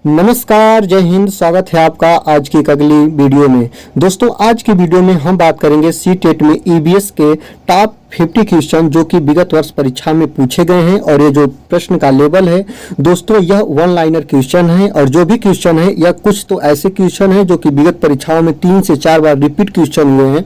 नमस्कार, जय हिंद। स्वागत है आपका आज की एक अगली वीडियो में। दोस्तों, आज की वीडियो में हम बात करेंगे सीटेट में ईबीएस के टॉप 50 क्वेश्चन जो कि विगत वर्ष परीक्षा में पूछे गए हैं। और ये जो प्रश्न का लेवल है दोस्तों, यह वन लाइनर क्वेश्चन है। और जो भी क्वेश्चन है यह कुछ तो ऐसे क्वेश्चन है जो कि विगत परीक्षाओं में 3 से 4 बार रिपीट क्वेश्चन हुए हैं।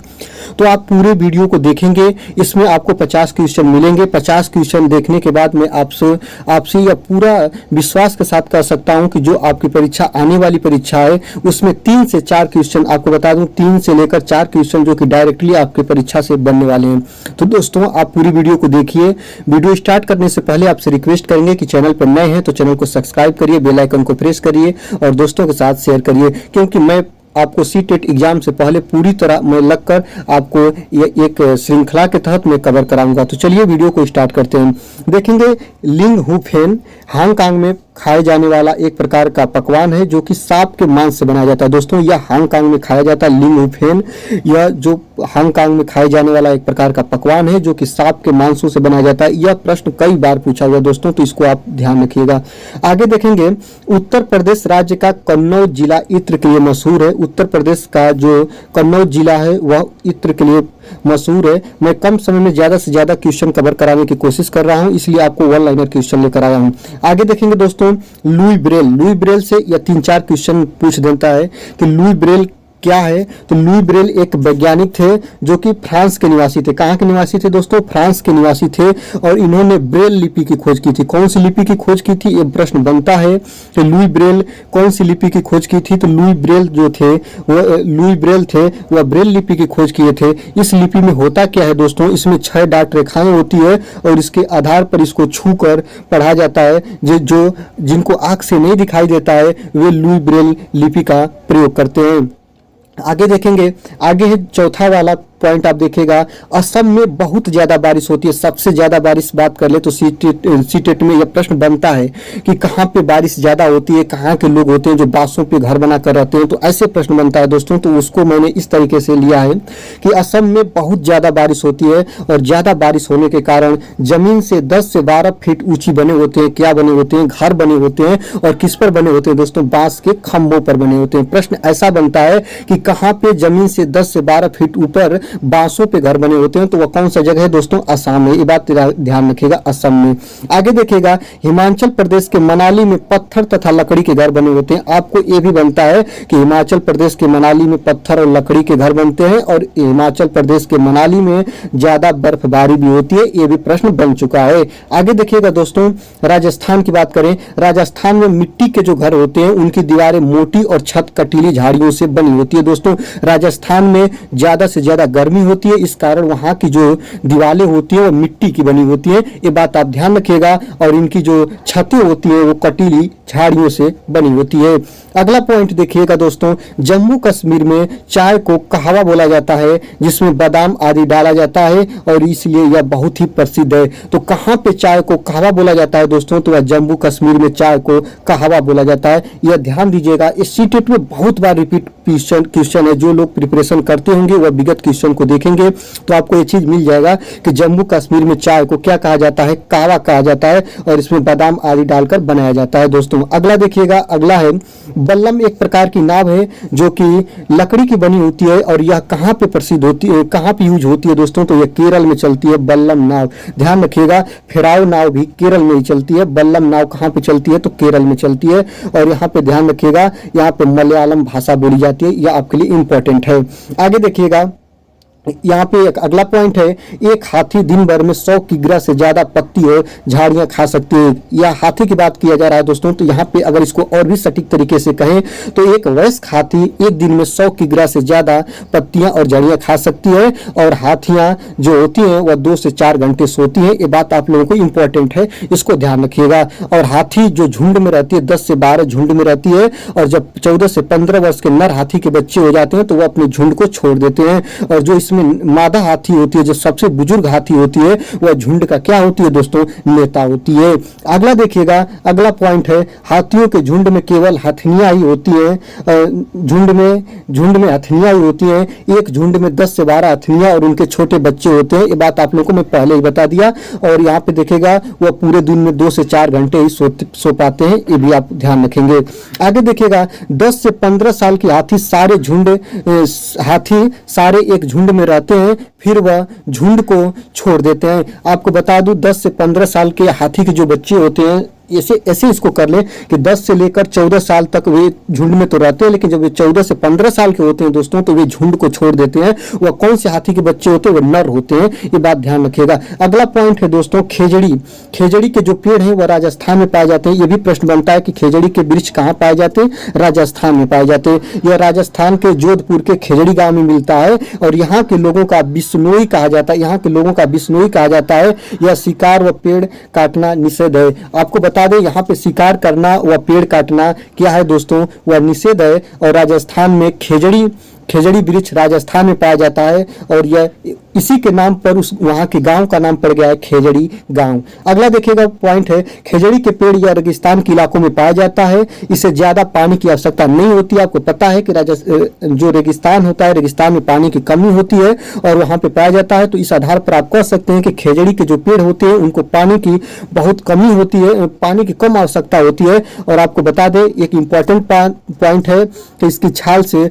तो आप पूरे वीडियो को देखेंगे, इसमें आपको 50 क्वेश्चन मिलेंगे। 50 क्वेश्चन देखने के बाद मैं आपसे यह पूरा विश्वास के साथ कह सकता हूं कि जो आपकी परीक्षा आने वाली परीक्षा है उसमें 3 से 4 क्वेश्चन, आपको बता दूं 3 से लेकर 4 क्वेश्चन जो कि डायरेक्टली आपके परीक्षा से बनने वाले हैं। तो दोस्तों, आप पूरी वीडियो को देखिए। वीडियो स्टार्ट करने से पहले आपसे रिक्वेस्ट करेंगे कि चैनल पर नए हैं तो चैनल को सब्सक्राइब करिए, बेल आइकन को प्रेस करिए और दोस्तों के साथ शेयर करिए, क्योंकि मैं आपको सीटेट एग्जाम से पहले पूरी तरह मैं लगकर आपको ये एक श्रृंखला के तहत मैं कवर कराऊंगा। तो चलिए वीडियो को स्टार्ट करते हैं। देखेंगे, लिंग हू फेन हांगकांग में खाए जाने वाला एक प्रकार का पकवान है जो कि सांप के मांस से बनाया जाता है। दोस्तों, यह हांगकांग में खाया जाता है। लिंग हू फेन, यह जो हांगकांग में खाए जाने वाला एक प्रकार का पकवान है जो कि सांप के मांसों से बनाया जाता है। यह प्रश्न कई बार पूछा हुआ दोस्तों, तो इसको आप ध्यान रखिएगा। आगे देखेंगे, उत्तर प्रदेश राज्य का कन्नौज जिला इत्र के लिए मशहूर है। उत्तर प्रदेश का जो कन्नौज जिला है वह इत्र के लिए मशहूर है। मैं कम समय में ज्यादा से ज्यादा क्वेश्चन कवर कराने की कोशिश कर रहा हूं, इसलिए आपको वन लाइनर क्वेश्चन लेकर आया हूं। आगे देखेंगे दोस्तों, लुई ब्रेल से यह 3-4 क्वेश्चन पूछ देता है कि लुई ब्रेल क्या है। तो लुई ब्रेल एक वैज्ञानिक थे जो कि फ्रांस के निवासी थे। कहाँ के निवासी थे दोस्तों? फ्रांस के निवासी थे। और इन्होंने ब्रेल लिपि की खोज की थी। कौन सी लिपि की खोज की थी, ये प्रश्न बनता है कि लुई ब्रेल कौन सी लिपि की खोज की थी। तो लुई ब्रेल थे वह ब्रेल लिपि की खोज किए थे। इस लिपि में होता क्या है दोस्तों, इसमें 6 डाट रेखाएं होती है और इसके आधार पर इसको छूकर पढ़ा जाता है। जो जिनको आंख से नहीं दिखाई देता है वे लुई ब्रेल लिपि का प्रयोग करते हैं। आगे देखेंगे, आगे है चौथा वाला पॉइंट, आप देखिएगा, असम में बहुत ज्यादा बारिश होती है। सबसे ज्यादा बारिश बात कर ले तो सीटेट में यह प्रश्न बनता है कि कहाँ पे बारिश ज्यादा होती है, कहाँ के लोग होते हैं जो बांसों पे घर बना कर रहते हैं। तो ऐसे प्रश्न बनता है दोस्तों। तो उसको मैंने इस तरीके से लिया है कि असम में बहुत ज्यादा बारिश होती है और ज्यादा बारिश होने के कारण जमीन से 10 से 12 फीट ऊंची बने होते हैं। क्या बने होते हैं? घर बने होते हैं। और किस पर बने होते हैं दोस्तों? बांस के खंभों पर बने होते हैं। प्रश्न ऐसा बनता है कि कहाँ पे जमीन से 10 से 12 फीट ऊपर बांसों पे घर बने होते हैं। तो वह कौन सा जगह है दोस्तों? असम में। ये बात ध्यान रखिएगा, असम में। आगे देखिएगा, हिमाचल प्रदेश के मनाली में पत्थर तथा लकड़ी के घर बने होते हैं। आपको ये भी बनता है कि हिमाचल प्रदेश के मनाली में पत्थर और लकड़ी के घर बनते हैं और हिमाचल प्रदेश के मनाली में ज्यादा बर्फबारी भी होती है। ये भी प्रश्न बन चुका है। आगे देखिएगा दोस्तों, राजस्थान की बात करें। राजस्थान में मिट्टी के जो घर होते हैं उनकी दीवारें मोटी और छत कटीली झाड़ियों से बनी होती है। दोस्तों, राजस्थान में ज्यादा से ज्यादा गर्मी होती है, इस कारण वहां की जो दीवारें होती है वो मिट्टी की बनी होती है। ये बात आप ध्यान रखिएगा। और इनकी जो छतें होती है वो कटीली झाड़ियों से बनी होती है। अगला पॉइंट देखिएगा दोस्तों, जम्मू कश्मीर में चाय को कहवा बोला जाता है जिसमें बादाम आदि डाला जाता है और इसलिए यह बहुत ही प्रसिद्ध है। तो कहाँ पे चाय को कहवा बोला जाता है दोस्तों? तो वह जम्मू कश्मीर में चाय को कहवा बोला जाता है। यह ध्यान दीजिएगा। इस सीटेट में बहुत बार रिपीट क्वेश्चन है। जो लोग प्रिपरेशन करते होंगे वह विगत क्वेश्चन को देखेंगे तो आपको ये चीज मिल जाएगा कि जम्मू कश्मीर में चाय को क्या कहा जाता है? कहवा कहा जाता है और इसमें बादाम आदि डालकर बनाया जाता है। दोस्तों, अगला देखिएगा, अगला है बल्लम। एक प्रकार की नाव है जो कि लकड़ी की बनी होती है और यह कहाँ पे प्रसिद्ध होती है, कहाँ पे यूज होती है दोस्तों? तो यह केरल में चलती है, बल्लम नाव। ध्यान रखिएगा, फेराव नाव भी केरल में ही चलती है। बल्लम नाव कहाँ पे चलती है? तो केरल में चलती है। और यहाँ पे ध्यान रखिएगा, यहाँ पे मलयालम भाषा बोली जाती है। यह आपके लिए इंपॉर्टेंट है। आगे देखिएगा, यहाँ पे एक अगला पॉइंट है, एक हाथी दिन भर में 100 किग्रा से ज्यादा पत्ती और झाड़ियां खा सकती है। यह हाथी की बात किया जा रहा है दोस्तों। तो यहाँ पे अगर इसको और भी सटीक तरीके से कहें तो एक वयस्क हाथी एक दिन में 100 किग्रा से ज्यादा पत्तियां और झाड़ियां खा सकती है। और हाथियां जो होती हैं वह 2 से 4 घंटे सोती है। ये बात आप लोगों को इंपॉर्टेंट है, इसको ध्यान रखिएगा। और हाथी जो झुंड में रहती है 10 से 12 झुंड में रहती है। और जब 14 से 15 वर्ष के नर हाथी के बच्चे हो जाते हैं तो वह अपने झुंड को छोड़ देते हैं। और जो इसमें जिसमें मादा हाथी होती है, जो सबसे बुजुर्ग हाथी होती है, वह झुंड का क्या होती है दोस्तों, नेता होती है। अगला देखिएगा, अगला पॉइंट है हाथियों के झुंड में केवल हथनियां ही होती हैं। झुंड में हथनियां ही होती हैं। एक झुंड में 10 से 12 हथनियां और उनके छोटे बच्चे होते हैं। ये बात आप लोगों को मैं पहले ही बता दिया। और यहाँ पे देखिएगा वह पूरे दिन में 2 से 4 घंटे ही सो पाते हैं, ये भी आप ध्यान रखेंगे। आगे देखिएगा 10 से 15 साल के हाथी सारे एक झुंड में रहते हैं, फिर वह झुंड को छोड़ देते हैं। आपको बता दूं 10 से 15 साल के हाथी के जो बच्चे होते हैं, ऐसे इसको कर लें कि 10 से लेकर 14 साल तक वे झुंड में तो रहते हैं, लेकिन जब वे 14 से 15 साल के होते हैं दोस्तों, तो वे झुंड को छोड़ देते हैं। वह कौन से हाथी के बच्चे होते हैं, वह नर होते हैं, ये बात ध्यान रखिएगा। अगला पॉइंट है दोस्तों खेजड़ी। खेजड़ी के जो पेड़ हैं वह राजस्थान में पाए जाते हैं। यह भी प्रश्न बनता है कि खेजड़ी के वृक्ष कहाँ पाए जाते हैं, राजस्थान में पाए जाते हैं। यह राजस्थान के जोधपुर के खेजड़ी गांव में मिलता है और यहाँ के लोगों का बिश्नोई कहा जाता है। यह शिकार व पेड़ काटना निषेध है। आपको बता दें यहाँ पे शिकार करना व पेड़ काटना क्या है दोस्तों, वह निषेध है। और राजस्थान में खेजड़ी वृक्ष राजस्थान में पाया जाता है और यह इसी के नाम पर उस वहाँ के गांव का नाम पड़ गया है खेजड़ी गांव। अगला देखिएगा पॉइंट है खेजड़ी के पेड़ या रेगिस्तान के इलाकों में पाया जाता है। इसे ज्यादा पानी की आवश्यकता नहीं होती। आपको पता है कि जो रेगिस्तान होता है, रेगिस्तान में पानी की कमी होती है और वहाँ पे पाया जाता है। तो इस आधार पर आप कह सकते हैं कि खेजड़ी के जो पेड़ होते हैं उनको पानी की बहुत कमी होती है, पानी की कम आवश्यकता होती है। और आपको बता दें एक इम्पॉर्टेंट पॉइंट है कि इसकी छाल से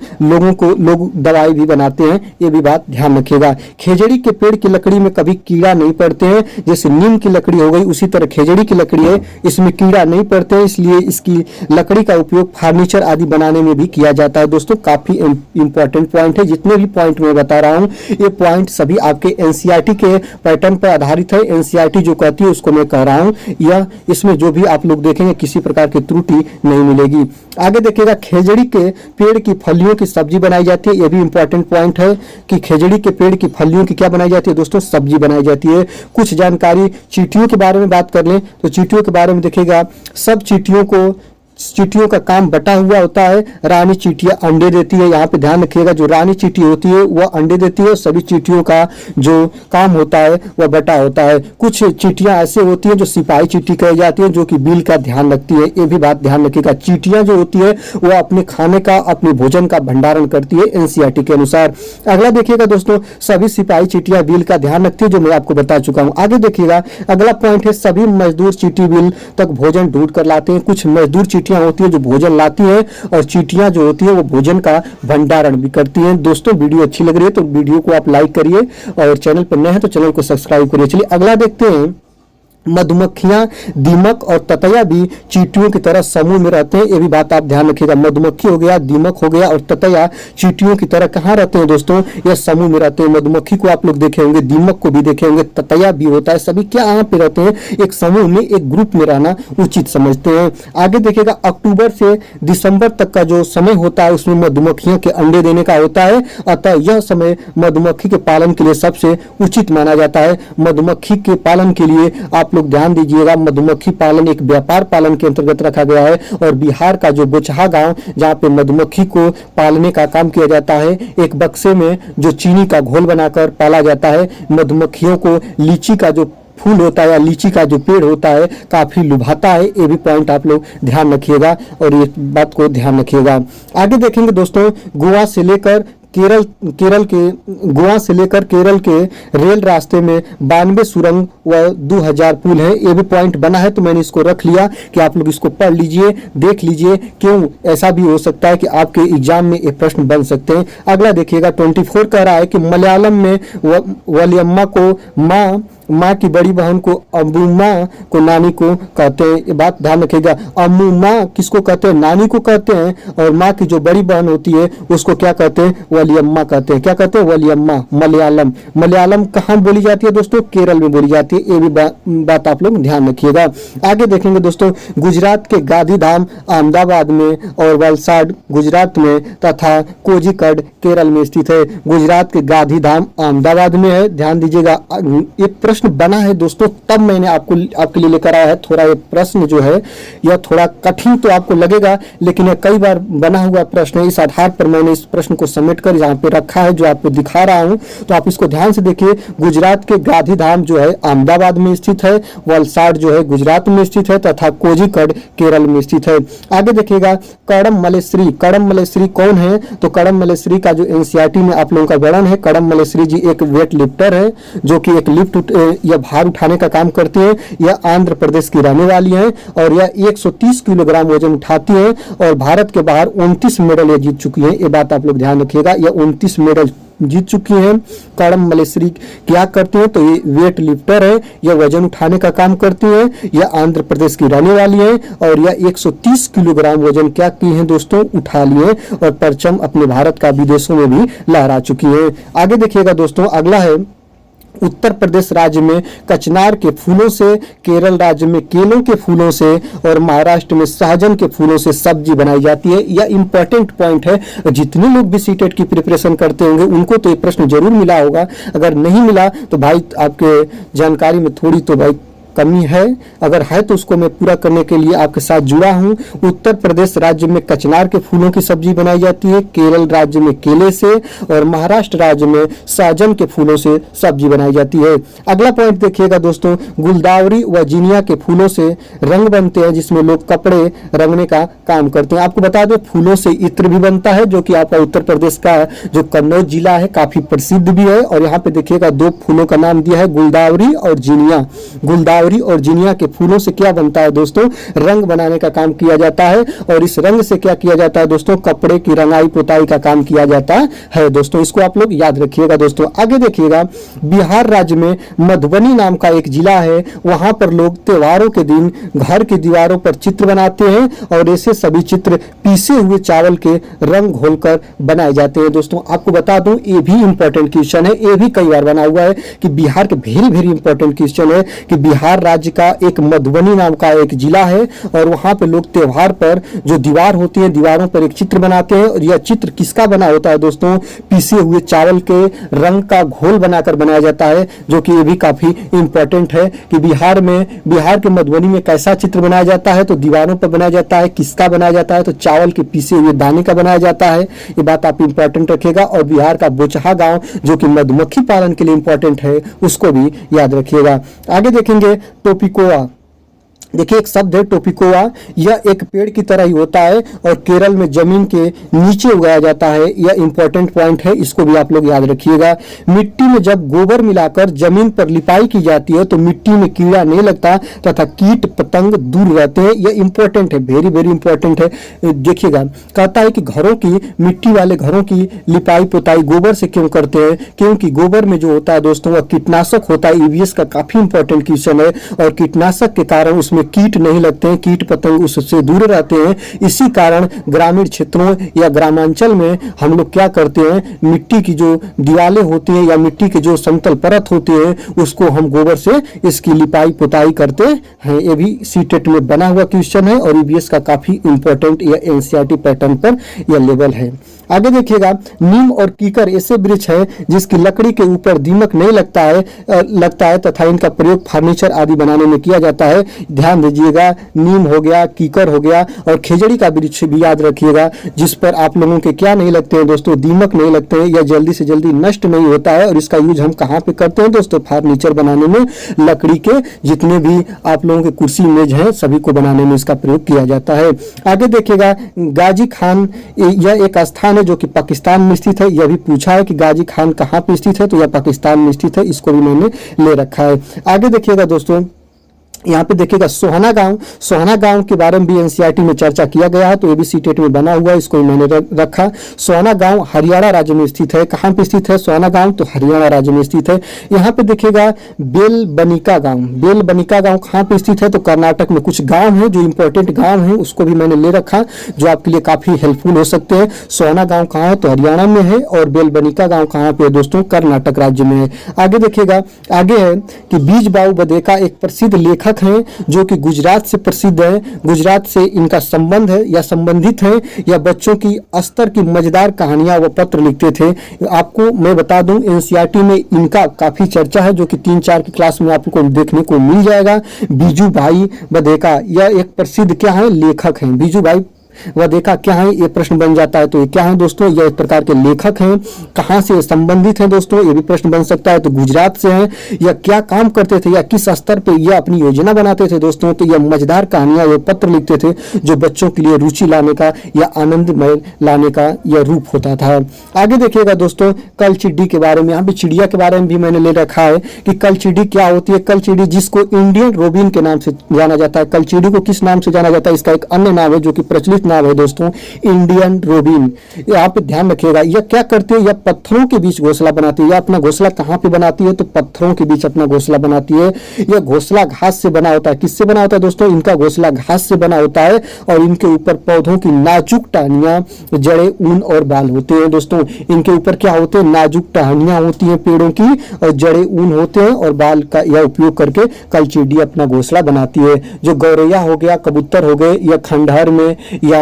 लोग दवाई भी बनाते हैं, ये भी बात ध्यान रखिएगा। खेजड़ी के पेड़ की लकड़ी में कभी कीड़ा नहीं पड़ते हैं। जैसे नीम की लकड़ी हो गई, उसी तरह खेजड़ी की लकड़ी है, इसमें कीड़ा नहीं पड़ते हैं, इसलिए इसकी लकड़ी का उपयोग फर्नीचर आदि बनाने में भी किया जाता है। दोस्तों काफी इंपॉर्टेंट पॉइंट है। जितने भी पॉइंट मैं बता रहा हूँ ये पॉइंट सभी आपके एनसीईआरटी के पैटर्न पर आधारित है। एनसीईआरटी जो कहती है उसको मैं कह रहा हूँ, यह इसमें जो भी आप लोग देखेंगे किसी प्रकार की त्रुटि नहीं मिलेगी। आगे देखिएगा खेजड़ी के पेड़ की फलियों की सब्जी बनाई जाती है। यह भी इंपॉर्टेंट पॉइंट है कि खेजड़ी के पेड़ की फलियों की क्या बनाई जाती है दोस्तों, सब्जी बनाई जाती है। कुछ जानकारी चींटियों के बारे में बात कर लें तो चींटियों के बारे में देखिएगा सब चींटियों का काम बटा हुआ होता है। रानी चींटियां अंडे देती है। यहाँ पे ध्यान रखिएगा जो रानी चींटी होती है वह अंडे देती है। सभी चींटियों का जो काम होता है वह बटा होता है। कुछ चींटियां ऐसे होती हैं जो सिपाही चींटी कही जाती है, जो कि बिल का ध्यान रखती है। ये भी बात ध्यान रखिएगा। चींटियां जो होती है वह अपने खाने का, अपने भोजन का भंडारण करती है एनसीईआरटी के अनुसार। अगला देखिएगा दोस्तों सभी सिपाही चींटियां बिल का ध्यान रखती है, जो मैं आपको बता चुका हूँ। आगे देखिएगा अगला पॉइंट है सभी मजदूर चींटी बिल तक भोजन ढूंढ कर लाते हैं। कुछ मजदूर चींटियां होती है जो भोजन लाती है और चींटियां जो होती है वो भोजन का भंडारण भी करती हैं। दोस्तों वीडियो अच्छी लग रही है तो वीडियो को आप लाइक करिए और चैनल पर नए हैं तो चैनल को सब्सक्राइब करिए। चलिए अगला देखते हैं। मधुमक्खियां, दीमक और ततैया भी चींटियों की तरह समूह में रहते हैं। ये भी बात आप ध्यान रखिएगा। मधुमक्खी हो गया, दीमक हो गया और ततैया चींटियों की तरह कहाँ रहते हैं दोस्तों, यह समूह में रहते हैं। मधुमक्खी को आप लोग देखे होंगे, दीमक को भी देखे होंगे, ततैया भी होता है। सभी क्या यहाँ पे रहते हैं, एक समूह में, एक ग्रुप में रहना उचित समझते हैं। आगे देखिएगा अक्टूबर से दिसंबर तक का जो समय होता है उसमें मधुमक्खियों के अंडे देने का होता है। अतः यह समय मधुमक्खी के पालन के लिए सबसे उचित माना जाता है। मधुमक्खी के पालन के लिए आप लोग ध्यान दीजिएगा, मधुमक्खी पालन एक व्यापार पालन के अंतर्गत रखा गया है। और बिहार का जो बोचहा गांव जहाँ पे मधुमक्खी को पालने का काम किया जाता है, एक बक्से में जो चीनी का घोल बनाकर पाला जाता है। मधुमक्खियों को लीची का जो फूल होता है या लीची का जो पेड़ होता है काफी लुभाता है। ये भी पॉइंट आप लोग ध्यान रखिएगा और ये बात को ध्यान रखिएगा। आगे देखेंगे दोस्तों गोवा से लेकर केरल के रेल रास्ते में 92 सुरंग व 2000 पुल है। ये भी पॉइंट बना है तो मैंने इसको रख लिया कि आप लोग इसको पढ़ लीजिए, देख लीजिए। क्यों ऐसा भी हो सकता है कि आपके एग्जाम में ये प्रश्न बन सकते हैं। अगला देखिएगा 24 कह रहा है कि मलयालम में वलियम्मा को माँ की बड़ी बहन को अम्मुम्मा को नानी को कहते हैं। ये बात ध्यान रखिएगा। अम्मुम्मा किसको कहते हैं, नानी को कहते हैं। और माँ की जो बड़ी बहन होती है उसको क्या कहते हैं, वलियम्मा कहते हैं। क्या कहते हैं, वलियम्मा। मलयालम कहाँ बोली जाती है दोस्तों, केरल में बोली जाती है। ये भी बात आप लोग ध्यान रखिएगा। आगे देखेंगे दोस्तों गुजरात के गांधीधाम अहमदाबाद में और वलसाड गुजरात में तथा कोझिकोड केरल में स्थित है। गुजरात के गांधीधाम अहमदाबाद में है, ध्यान दीजिएगा। ये प्रश्न बना है दोस्तों तब मैंने आपके लिए लेकर आया है। थोड़ा ये प्रश्न जो है यह थोड़ा कठिन तो आपको लगेगा, लेकिन यह कई बार बना हुआ प्रश्न है। इस आधार पर मैंने इस प्रश्न को समेट कर यहाँ पे रखा है, जो आपको दिखा रहा हूँ। तो आप इसको ध्यान से देखिए। गुजरात के गांधीधाम जो है अहमदाबाद में स्थित है, वलसाड जो है गुजरात में स्थित है, तथा कोझिकोड केरल में स्थित है। आगे देखिएगा कडम मल्लेश्वरी। कडम मल्लेश्वरी कौन है? तो कडम मल्लेश्वरी का जो एनसीईआरटी में आप लोगों का वर्णन है, कडम मल्लेश्वरी जी एक वेट लिफ्टर है, जो कि एक लिफ्ट या भार उठाने का काम करती है। यह आंध्र प्रदेश की रहने वाली है और यह 130 किलोग्राम वजन उठाती है और भारत के बाहर 29 मेडल ये जीत चुकी है। ये बात आप लोग ध्यान रखिएगा, यह 29 मेडल जीत चुकी हैं। कडम मल्लेश्वरी क्या करती हैं? तो ये वेट लिफ्टर है, यह वजन उठाने का काम करती है। यह आंध्र प्रदेश की रहने वाली है और यह 130 किलोग्राम वजन क्या की है दोस्तों? उठा लिए और परचम अपने भारत का विदेशों में भी लहरा चुकी है। आगे देखिएगा दोस्तों, अगला है उत्तर प्रदेश राज्य में कचनार के फूलों से, केरल राज्य में केलों के फूलों से और महाराष्ट्र में सहजन के फूलों से सब्जी बनाई जाती है। यह इंपॉर्टेंट पॉइंट है। जितने लोग भी सीटेट की प्रिपरेशन करते होंगे उनको तो ये प्रश्न जरूर मिला होगा। अगर नहीं मिला तो भाई आपके जानकारी में थोड़ी तो भाई कमी है। अगर है तो उसको मैं पूरा करने के लिए आपके साथ जुड़ा हूं। उत्तर प्रदेश राज्य में कचनार के फूलों की सब्जी बनाई जाती है, केरल राज्य में केले से और महाराष्ट्र राज्य में सहजन के फूलों से सब्जी बनाई जाती है। अगला पॉइंट देखिएगा दोस्तों, गुलदावरी व जिनिया के फूलों से रंग बनते हैं, जिसमें लोग कपड़े रंगने का काम करते हैं। आपको बता दें फूलों से इत्र भी बनता है, जो कि आपका उत्तर प्रदेश का जो कन्नौज जिला है काफी प्रसिद्ध भी है। और यहाँ पे देखिएगा दो फूलों का नाम दिया है, गुलदावरी और जिनिया। गुलदावरी और जिनिया के फूलों से क्या बनता है दोस्तों? रंग बनाने का काम किया जाता है और इस रंग से क्या किया जाता है दोस्तों? कपड़े की रंगाई पुताई का काम किया जाता है दोस्तों। इसको आप लोग याद रखिएगा दोस्तों। आगे देखिएगा, बिहार राज्य में मधुबनी नाम का एक जिला है। वहां पर लोग त्योहारों के दिन घर की दीवारों पर चित्र बनाते हैं और ऐसे सभी चित्र पीसे हुए चावल के रंग घोलकर बनाए जाते हैं दोस्तों। आपको बता दूं ये भी इंपॉर्टेंट क्वेश्चन है, ये भी कई बार बना हुआ है कि बिहार के वेरी इंपॉर्टेंट क्वेश्चन है कि बिहार राज्य का एक मधुबनी नाम का एक जिला है और वहां पे लोग त्योहार पर जो दीवार होती है, दीवारों पर एक चित्र बनाते हैं और यह चित्र किसका बना होता है दोस्तों? पीसे हुए चावल के रंग का घोल बनाकर बनाया जाता है, जो कि ये भी काफी इंपॉर्टेंट है कि बिहार के मधुबनी में कैसा चित्र बनाया जाता है? तो दीवारों पर बनाया जाता है। किसका बनाया जाता है? तो चावल के पीसे हुए दाने का बनाया जाता है। ये बात आप इंपॉर्टेंट रखिएगा। और बिहार का बोचहा गांव जो कि मधुमक्खी पालन के लिए इंपॉर्टेंट है, उसको भी याद रखिएगा। आगे देखेंगे टोपिकोआ। देखिए एक शब्द है टोपिकोआ, यह एक पेड़ की तरह ही होता है और केरल में जमीन के नीचे उगाया जाता है। यह इंपॉर्टेंट पॉइंट है, इसको भी आप लोग याद रखिएगा। मिट्टी में जब गोबर मिलाकर जमीन पर लिपाई की जाती है तो मिट्टी में कीड़ा नहीं लगता तथा कीट पतंग दूर रहते हैं। यह इंपॉर्टेंट है, वेरी इंपॉर्टेंट है। देखिएगा कहता है कि घरों की, मिट्टी वाले घरों की लिपाई पुताई गोबर से क्यों करते हैं? क्योंकि गोबर में जो होता है दोस्तों वह कीटनाशक होता है। ईवीएस का काफी इंपॉर्टेंट क्वेश्चन है और कीटनाशक के कारण उसमें कीट नहीं लगते हैं, कीट पतंग उससे दूर रहते हैं। इसी कारण ग्रामीण क्षेत्रों या ग्रामांचल में हम लोग क्या करते हैं, मिट्टी की जो दीवारें होती हैं या मिट्टी की जो समतल परत होती है उसको हम गोबर से इसकी लिपाई पुताई करते हैं। ये भी सीटेट में बना हुआ क्वेश्चन है और ईवीएस का काफी इंपॉर्टेंट या एनसीईआरटी पैटर्न पर यह लेवल है। आगे देखिएगा, नीम और कीकर ऐसे वृक्ष है जिसकी लकड़ी के ऊपर दीमक नहीं लगता है तथा इनका प्रयोग फर्नीचर आदि बनाने में किया जाता है। ध्यान दीजिएगा, नीम हो गया, कीकर हो गया और खेजड़ी का वृक्ष भी याद रखिएगा, जिस पर आप लोगों के क्या नहीं लगते हैं दोस्तों? दीमक नहीं लगते हैं या जल्दी से जल्दी नष्ट नहीं होता है। और इसका यूज हम कहाँ पे करते हैं दोस्तों? फर्नीचर बनाने में। लकड़ी के जितने भी आप लोगों के कुर्सी मेज हैं सभी को बनाने में इसका प्रयोग किया जाता है। आगे देखिएगा, गाजी खान, यह एक स्थान है जो कि पाकिस्तान में स्थित है। यह भी पूछा है कि गाजी खान कहाँ पे स्थित है, तो यह पाकिस्तान में स्थित है। इसको भी मैंने ले रखा है। आगे देखिएगा दोस्तों, यहाँ पे देखिएगा सोहना गांव के बारे में भी एनसीईआरटी में चर्चा किया गया है, तो ये भी सीटेट में बना हुआ है, इसको मैंने रखा। सोहना गांव हरियाणा राज्य में स्थित है। कहाँ पे स्थित है सोहना गांव? तो हरियाणा राज्य में स्थित है। यहाँ पे देखिएगा बेलबनिका गांव कहाँ पे स्थित है? तो कर्नाटक में कुछ गाँव है जो इंपॉर्टेंट गाँव है, उसको भी मैंने ले रखा जो आपके लिए काफी हेल्पफुल हो सकते हैं। सोहना गाँव कहाँ है? तो हरियाणा में है और बेलबनिका गाँव कहाँ पे है दोस्तों? कर्नाटक राज्य में है। आगे देखिएगा, आगे है कि बीज बाऊ बधेका एक प्रसिद्ध लेखक लेखक हैं जो कि गुजरात से प्रसिद्ध हैं, गुजरात से इनका संबंध है या संबंधित हैं, या बच्चों की स्तर की मजेदार कहानियां व पत्र लिखते थे। आपको मैं बता दूं एनसीईआरटी में इनका काफी चर्चा है, जो कि 3-4 की क्लास में आपको देखने को मिल जाएगा। बीजू भाई बधेका, यह एक प्रसिद्ध क्या है, लेखक हैं। बीजू भाई वह देखा क्या है, ये प्रश्न बन जाता है। तो ये क्या है दोस्तों, ये एक प्रकार के लेखक हैं। कहाँ से संबंधित हैं दोस्तों, ये भी प्रश्न बन सकता है। तो गुजरात से हैं, या क्या काम करते थे या किस स्तर पे यह अपनी योजना बनाते थे दोस्तों। तो यह मजेदार कहानियां ये पत्र लिखते थे जो बच्चों के लिए रुचि लाने का या आनंदमय लाने का यह रूप होता था। आगे देखिएगा दोस्तों कलचिड्डी के बारे में, यहाँ पे चिड़िया के बारे में भी मैंने ले रखा है कि कलचिड्डी क्या होती है। कलचिड्डी जिसको इंडियन रोबिन के नाम से जाना जाता है, कलचिड्डी को किस नाम से जाना जाता है, इसका एक अन्य नाम है जो कि प्रचलित नाम है दोस्तों, इंडियन रोबिन। यहाँ पे ध्यान रखिएगा, यह क्या करती है, यह पत्थरों के बीच घोंसला बनाती है। यह अपना घोंसला कहाँ पे बनाती है, तो पत्थरों के बीच अपना घोंसला बनाती है। यह घोंसला घास से बना होता है। किससे बना होता है दोस्तों, इनका घोंसला घास से बना होता है और इनके ऊपर पौधों की नाजुक टहनियां, जड़ें, ऊन और बाल होते हैं दोस्तों। इनके ऊपर क्या होते हैं, नाजुक टहनियां होती हैं पेड़ों की, और जड़ें, ऊन होते हैं और बाल का यह उपयोग करके कलचिड्डी अपना घोंसला बनाती है। जो गौरैया हो गया, कबूतर हो गए, या खंडहर में या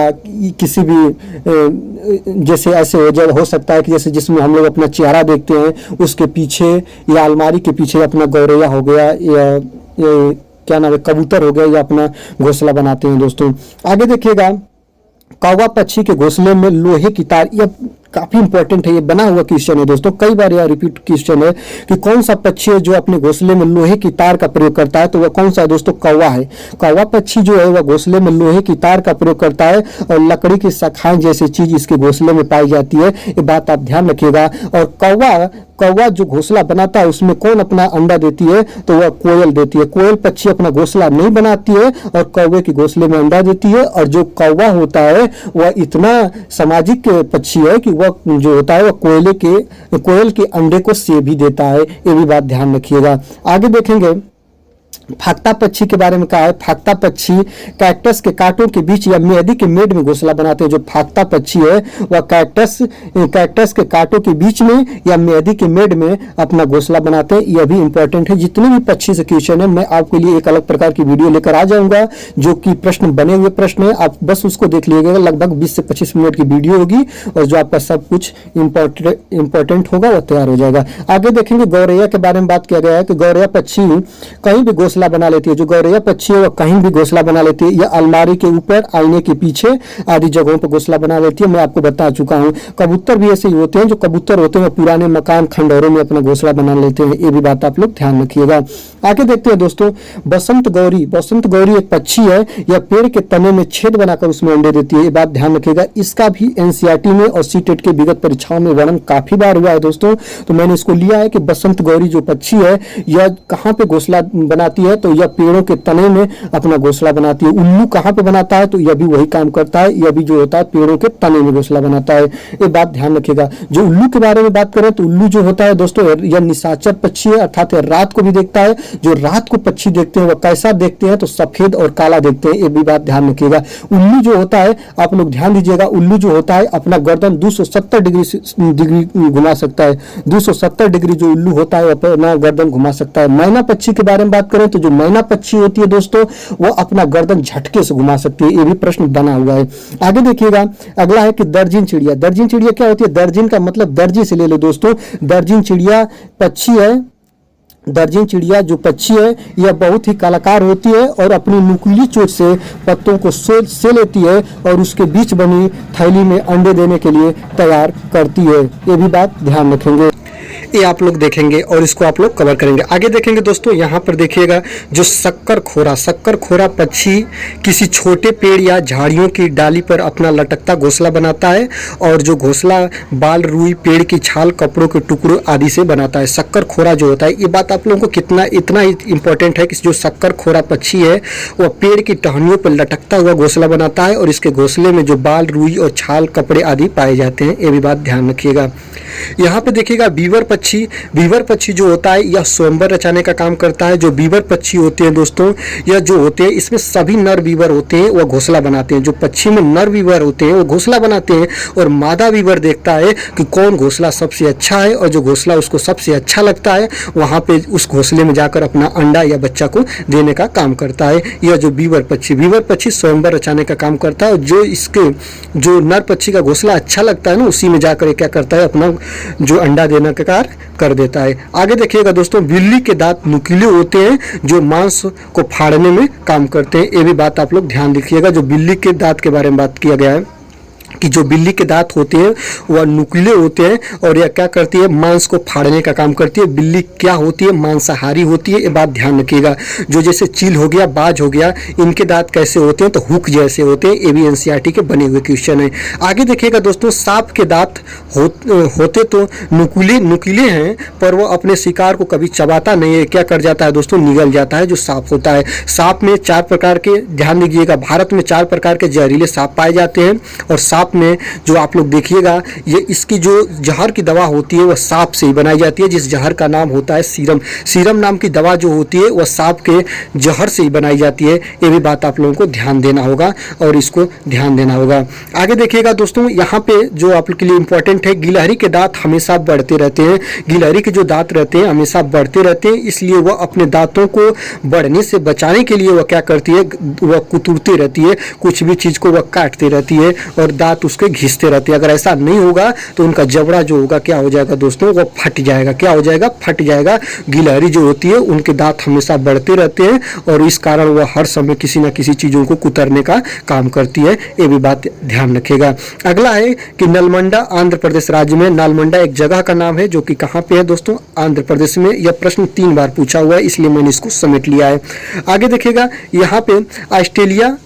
किसी भी जैसे ऐसे हो सकता है कि जैसे जिसमें हम लोग अपना चेहरा देखते हैं उसके पीछे या अलमारी के पीछे अपना गौरैया हो गया या क्या नाम है, कबूतर हो गया, या अपना घोंसला बनाते हैं दोस्तों। आगे देखिएगा कौवा पक्षी के घोंसले में लोहे की तार, यह काफी इंपॉर्टेंट है, ये बना हुआ क्वेश्चन है दोस्तों, कई बार यह रिपीट क्वेश्चन है कि कौन सा पक्षी है जो अपने घोंसले में लोहे की तार का प्रयोग करता है। तो वह कौन सा है दोस्तों, कौवा है। कौवा पक्षी जो है वह घोंसले में लोहे की तार का प्रयोग करता है और लकड़ी की शाखाएं जैसी चीज इसके घोंसले में पाई जाती है। ये बात आप ध्यान रखिएगा। और कौवा जो घोंसला बनाता है उसमें कौन अपना अंडा देती है, तो वह कोयल देती है। कोयल पक्षी अपना घोंसला नहीं बनाती है और कौवे के घोंसले में अंडा देती है। और जो कौवा होता है वह इतना सामाजिक पक्षी है कि वह जो होता है वह कोयल के अंडे को सेब भी देता है। ये भी बात ध्यान रखिएगा। आगे देखेंगे फाख्ता पक्षी के बारे में कहा है। फाख्ता पक्षी कैक्टस के कांटों के बीच या मेहंदी के मेड़ में घोंसला बनाते हैं। जो फाख्ता पक्षी है वह कैक्टस के कांटों के बीच में या मेहंदी के मेड़ में अपना घोंसला बनाते हैं। यह भी इंपॉर्टेंट है। जितने भी पक्षी से क्वेश्चन है मैं आपके लिए एक अलग प्रकार की वीडियो लेकर आ जाऊंगा जो कि प्रश्न बने हुए प्रश्न है, आप बस उसको देख लीजिएगा। लगभग 20 से 25 मिनट की वीडियो होगी और जो आपका सब कुछ इंपॉर्टेंट होगा वह तैयार हो जाएगा। आगे देखेंगे गौरैया के बारे में बात किया गया है कि गौरैया पक्षी कहीं भी घोंसला बना लेती है। जो गौरैया पक्षी है वह कहीं भी घोंसला बना लेती है, या अलमारी के ऊपर, आईने के पीछे आदि जगहों पर घोंसला बना लेती है। मैं आपको बता चुका हूं। कबूतर भी ऐसे ही होते हैं। जो कबूतर होते हैं पुराने मकान खंडहरों में अपना घोंसला बना लेते हैं। ये भी बात आप लोग ध्यान रखिएगा। आगे देखते हैं दोस्तों बसंत गौरी। बसंत गौरी एक पक्षी है, यह पेड़ के तने में छेद बनाकर उसमें अंडे देती है। ये बात ध्यान रखिएगा। इसका भी एनसीईआरटी में और सीटेट के विगत परीक्षाओं में वर्णन काफी बार हुआ है दोस्तों। तो मैंने इसको लिया है कि बसंत गौरी जो पक्षी है यह कहाँ पे घोंसला बनाती है, तो यह पेड़ों के तने में अपना घोंसला बनाती है। उल्लू कहाँ पे बनाता है, तो यह भी वही काम करता है। यह भी जो होता है पेड़ों के तने में घोंसला बनाता है। ये बात ध्यान रखिएगा। जो उल्लू के बारे में बात करें तो उल्लू जो होता है दोस्तों यह निशाचर पक्षी है, अर्थात रात को भी देखता है। जो रात को पक्षी देखते हैं वह कैसा देखते हैं, तो सफेद और काला देखते हैं। ये भी बात ध्यान रखिएगा। उल्लू जो होता है, आप लोग ध्यान दीजिएगा, उल्लू जो होता है अपना गर्दन 270 डिग्री घुमा सकता है। 270 डिग्री जो उल्लू होता है अपना गर्दन घुमा सकता है। मैना पक्षी के बारे में बात करें तो जो मैना पक्षी होती है दोस्तों वो अपना गर्दन झटके से घुमा सकती है। ये भी प्रश्न बना हुआ है। आगे देखिएगा अगला है कि दर्जिन चिड़िया। दर्जिन चिड़िया क्या होती है, दर्जिन का मतलब दर्जी से ले लो दोस्तों। दर्जिन चिड़िया पक्षी है। दर्जिन चिड़िया जो पक्षी है यह बहुत ही कलाकार होती है और अपनी नुकीली चोंच से पत्तों को से लेती है और उसके बीच बनी थैली में अंडे देने के लिए तैयार करती है। ये भी बात ध्यान रखेंगे। ये आप लोग देखेंगे और इसको आप लोग कवर करेंगे। आगे देखेंगे दोस्तों, यहाँ पर देखिएगा जो शक्कर खोरा पक्षी किसी छोटे पेड़ या झाड़ियों की डाली पर अपना लटकता घोंसला बनाता है और जो घोंसला बाल, रुई, पेड़ की छाल, कपड़ों के टुकड़ों आदि से बनाता है। शक्कर खोरा जो होता है, ये बात आप लोगों को इतना इंपॉर्टेंट है कि जो शक्कर खोरा पक्षी है वह पेड़ की टहनियों पर लटकता हुआ घोंसला बनाता है और इसके घोंसले में जो बाल, रुई और छाल, कपड़े आदि पाए जाते हैं। ये भी बात ध्यान रखिएगा। यहाँ पे देखिएगा बीवर बीवर पक्षी जो होता है यह स्वयंवर रचाने का काम करता है। जो बीवर पक्षी होते हैं दोस्तों, यह जो होते हैं इसमें सभी नर बीवर होते हैं वह घोंसला बनाते हैं। जो पक्षी में नर बीवर होते हैं वो घोंसला बनाते हैं और मादा बीवर देखता है कि कौन घोंसला सबसे अच्छा है, और जो घोंसला उसको सबसे अच्छा लगता है वहाँ पे उस घोंसले में जाकर अपना अंडा या बच्चा को देने का काम करता है। यह जो बीवर पक्षी स्वयंवर रचाने का काम करता है, और जो इसके जो नर पक्षी का घोंसला अच्छा लगता है ना, उसी में जाकर क्या करता है, अपना जो अंडा देने का कार्य कर देता है। आगे देखिएगा दोस्तों, बिल्ली के दांत नुकीले होते हैं जो मांस को फाड़ने में काम करते हैं। ये भी बात आप लोग ध्यान रखिएगा। जो बिल्ली के दांत के बारे में बात किया गया है कि जो बिल्ली के दांत होते हैं वह नुकीले होते हैं और यह क्या करती है, मांस को फाड़ने का काम करती है। बिल्ली क्या होती है, मांसाहारी होती है, ये बात ध्यान रखिएगा। जो जैसे चील हो गया, बाज हो गया, इनके दांत कैसे होते हैं, तो हुक जैसे होते हैं। ये भी एनसीईआरटी के बने हुए क्वेश्चन है। आगे देखिएगा दोस्तों, सांप के दांत होते तो नुकीले हैं, पर वह अपने शिकार को कभी चबाता नहीं है, क्या कर जाता है दोस्तों, निगल जाता है। जो सांप होता है, सांप में 4 प्रकार के, ध्यान दीजिएगा, भारत में 4 प्रकार के जहरीले सांप पाए जाते हैं। और सांप में जो आप लोग देखिएगा, ये इसकी जो जहर की दवा होती है वह सांप से ही बनाई जाती है, जिस जहर का नाम होता है सीरम नाम की दवा जो होती है वह सांप के जहर से ही बनाई जाती है। ये भी बात आप लोगों को ध्यान देना होगा और इसको ध्यान देना होगा। आगे देखिएगा दोस्तों, यहाँ पे जो आप लोग के लिए इंपॉर्टेंट है, गिलहरी के दांत हमेशा बढ़ते रहते हैं। गिलहरी के जो दांत रहते हैं हमेशा बढ़ते रहते हैं, इसलिए वह अपने दांतों को बढ़ने से बचाने के लिए वह क्या करती है, वह कुतरती रहती है, कुछ भी चीज को वह काटती रहती है और दांत उसके घिसते रहते हैं। अगर ऐसा नहीं होगा तो उनका जबड़ा जो होगा क्या हो जाएगा दोस्तों, वो फट जाएगा। क्या हो जाएगा, फट जाएगा। गिलहरी जो होती है उनके दांत हमेशा बढ़ते रहते हैं और इस कारण वह हर समय किसी न किसी चीजों को कुतरने का काम करती है। ये भी बात ध्यान रखिएगा। अगला है कि नलमंडा आंध्र प्रदेश राज्य में, नालमंडा एक जगह का नाम है जो कि कहाँ पे है दोस्तों, आंध्र प्रदेश में। यह प्रश्न 3 बार पूछा हुआ है, इसलिए मैंने इसको समेट लिया है। आगे देखिएगा, यहाँ पे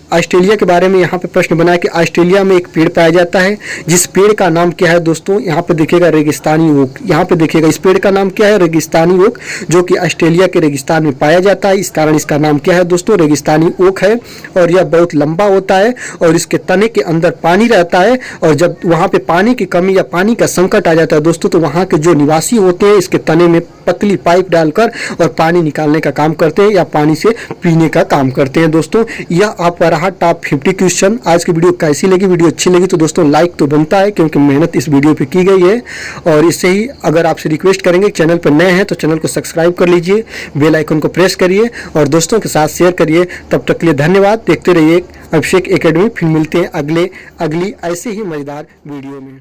ऑस्ट्रेलिया के बारे में यहाँ पे प्रश्न बना है कि ऑस्ट्रेलिया में एक पेड़ पाया जाता है, जिस पेड़ का नाम क्या है दोस्तों, यहाँ पे देखिएगा रेगिस्तानी ओक। यहाँ पे देखिएगा इस पेड़ का नाम क्या है, रेगिस्तानी ओक, जो कि ऑस्ट्रेलिया के रेगिस्तान में पाया जाता है। इस कारण इसका नाम क्या है दोस्तों, रेगिस्तानी ओक है। और यह बहुत लंबा होता है और इसके तने के अंदर पानी रहता है, और जब वहाँ पे पानी की कमी या पानी का संकट आ जाता है दोस्तों, तो वहाँ के जो निवासी होते हैं इसके तने में पतली पाइप डालकर और पानी निकालने का काम करते हैं या पानी से पीने का काम करते हैं। दोस्तों यह आपका रहा टॉप 50 क्वेश्चन। आज की वीडियो कैसी लगी, वीडियो अच्छी लगी तो दोस्तों लाइक तो बनता है, क्योंकि मेहनत इस वीडियो पे की गई है। और इससे ही अगर आपसे रिक्वेस्ट करेंगे, चैनल पर नए हैं तो चैनल को सब्सक्राइब कर लीजिए, बेल आइकन को प्रेस करिए और दोस्तों के साथ शेयर करिए। तब तक के लिए धन्यवाद। देखते रहिए अभिषेक एकेडमी। फिर मिलते हैं अगली ऐसे ही मजेदार वीडियो में।